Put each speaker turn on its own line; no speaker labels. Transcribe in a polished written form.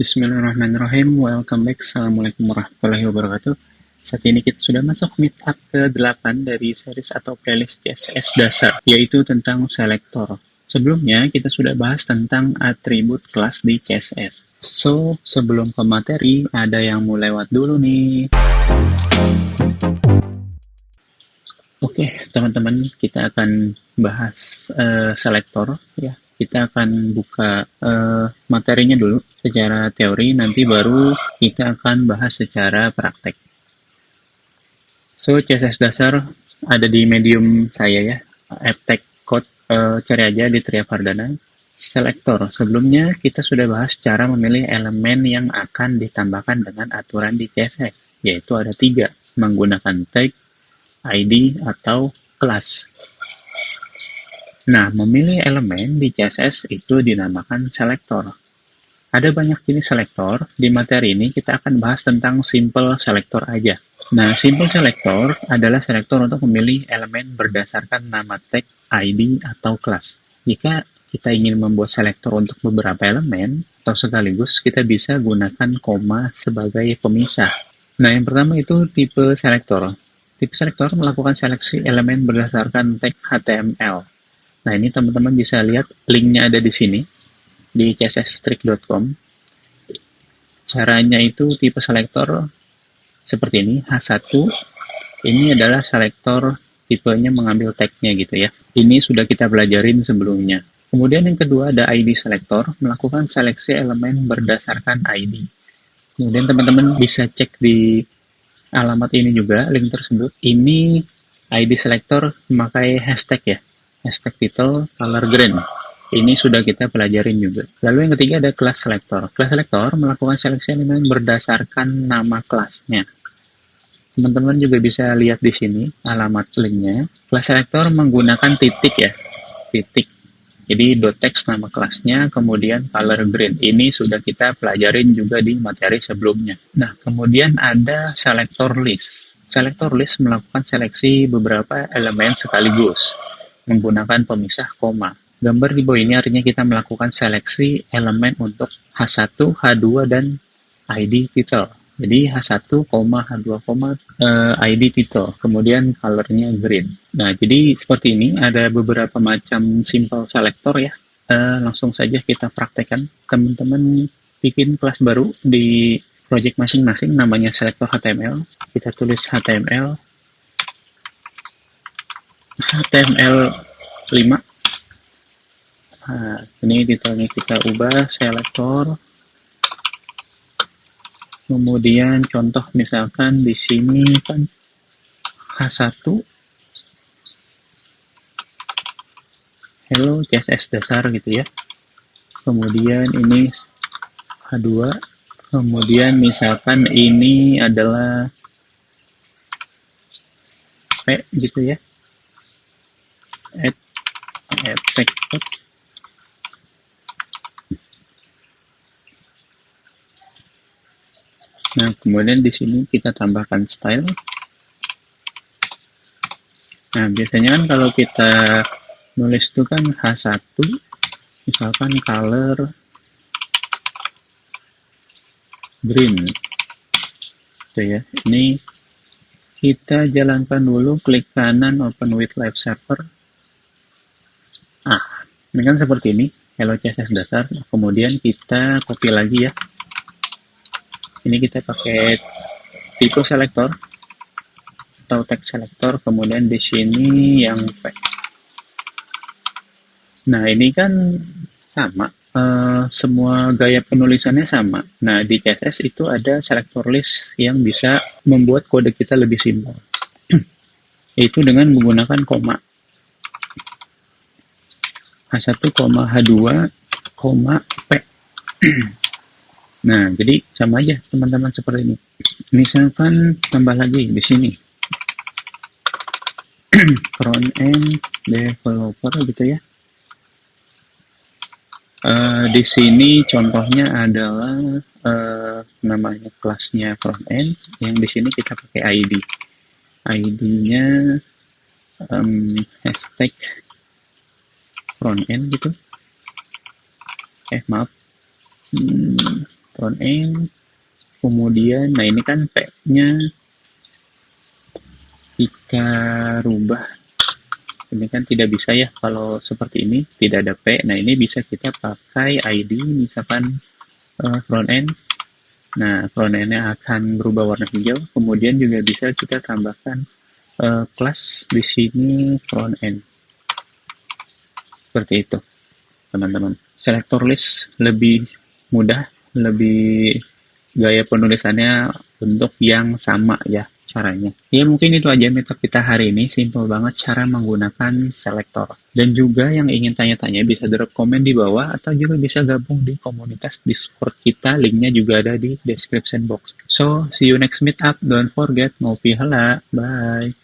Bismillahirrahmanirrahim. Welcome back. Assalamualaikum warahmatullahi wabarakatuh. Saat ini kita sudah masuk meetup ke-8 dari series atau playlist CSS dasar, yaitu tentang selektor. Sebelumnya, kita sudah bahas tentang atribut kelas di CSS. So, sebelum ke materi, ada yang mau lewat dulu nih. Oke, teman-teman, kita akan bahas selektor ya. Kita akan buka materinya dulu secara teori, nanti baru kita akan bahas secara praktek. So, CSS dasar ada di Medium saya ya, Aptech Code, cari aja di Tria Vardhana. Selektor, sebelumnya kita sudah bahas cara memilih elemen yang akan ditambahkan dengan aturan di CSS, yaitu ada 3, menggunakan tag, ID, atau kelas. Nah, memilih elemen di CSS itu dinamakan selektor. Ada banyak jenis selektor. Di materi ini kita akan bahas tentang simple selektor aja. Nah, simple selektor adalah selektor untuk memilih elemen berdasarkan nama tag, ID, atau kelas. Jika kita ingin membuat selektor untuk beberapa elemen, atau sekaligus kita bisa gunakan koma sebagai pemisah. Nah, yang pertama itu tipe selektor. Tipe selektor melakukan seleksi elemen berdasarkan tag HTML. Nah, ini teman-teman bisa lihat linknya ada di sini, di csstrick.com. Caranya itu tipe selektor seperti ini, H1. Ini adalah selektor tipenya mengambil tag-nya gitu ya. Ini sudah kita pelajarin sebelumnya. Kemudian yang kedua ada ID selektor, melakukan seleksi elemen berdasarkan ID. Kemudian teman-teman bisa cek di alamat ini juga, link tersebut. Ini ID selektor memakai hashtag ya, hashtag title color green. Ini sudah kita pelajarin juga. Lalu yang ketiga ada kelas selektor. Kelas selektor melakukan seleksi elemen berdasarkan nama kelasnya. Teman-teman juga bisa lihat di sini alamat linknya. Kelas selektor menggunakan titik ya, titik. Jadi .text nama kelasnya, kemudian color green. Ini sudah kita pelajarin juga di materi sebelumnya. Nah, kemudian ada selektor list. Selektor list melakukan seleksi beberapa elemen sekaligus menggunakan pemisah koma. Gambar di bawah ini artinya kita melakukan seleksi elemen untuk H1, H2, dan ID title. Jadi H1, H2, ID title. Kemudian colornya green. Nah, jadi seperti ini ada beberapa macam simple selector ya. Langsung saja kita praktekkan. Teman-teman bikin kelas baru di project masing-masing namanya selector HTML. Kita tulis HTML 5. Nah, ini titelnya kita ubah selektor. Kemudian contoh misalkan di sini kan H1 hello CSS dasar gitu ya. Kemudian ini H2, kemudian misalkan ini adalah P gitu ya. Effect. Nah, kemudian di sini kita tambahkan style. Nah, biasanya kan kalau kita nulis itu kan H1, misalkan color green. Gitu ya. Ini kita jalankan dulu, klik kanan, open with live server. Ini kan seperti ini, hello CSS dasar. Kemudian kita copy lagi ya. Ini kita pakai tipe selektor atau tag selektor, kemudian di sini yang P. Nah, ini kan sama, semua gaya penulisannya sama. Nah, di CSS itu ada selektor list yang bisa membuat kode kita lebih simpel. Yaitu dengan menggunakan koma. H1, H2, P. Nah, jadi sama aja teman-teman seperti ini. Misalkan tambah lagi di sini. Front end developer gitu ya. Di sini contohnya adalah namanya kelasnya front end, yang di sini kita pakai ID. ID-nya hashtag front end gitu. Maaf. front end. Kemudian, nah ini kan P-nya kita rubah. Ini kan tidak bisa ya kalau seperti ini, tidak ada P. Nah ini bisa kita pakai ID, misalkan front end. Nah front end-nya akan berubah warna hijau. Kemudian juga bisa kita tambahkan kelas di sini front end. Seperti itu, teman-teman. Selector list lebih mudah, lebih gaya penulisannya bentuk yang sama ya caranya. Ya mungkin itu aja metode kita hari ini, simple banget cara menggunakan selektor. Dan juga yang ingin tanya-tanya bisa drop komen di bawah atau juga bisa gabung di komunitas Discord kita, linknya juga ada di description box. So, see you next meetup, don't forget ngopi hela, bye.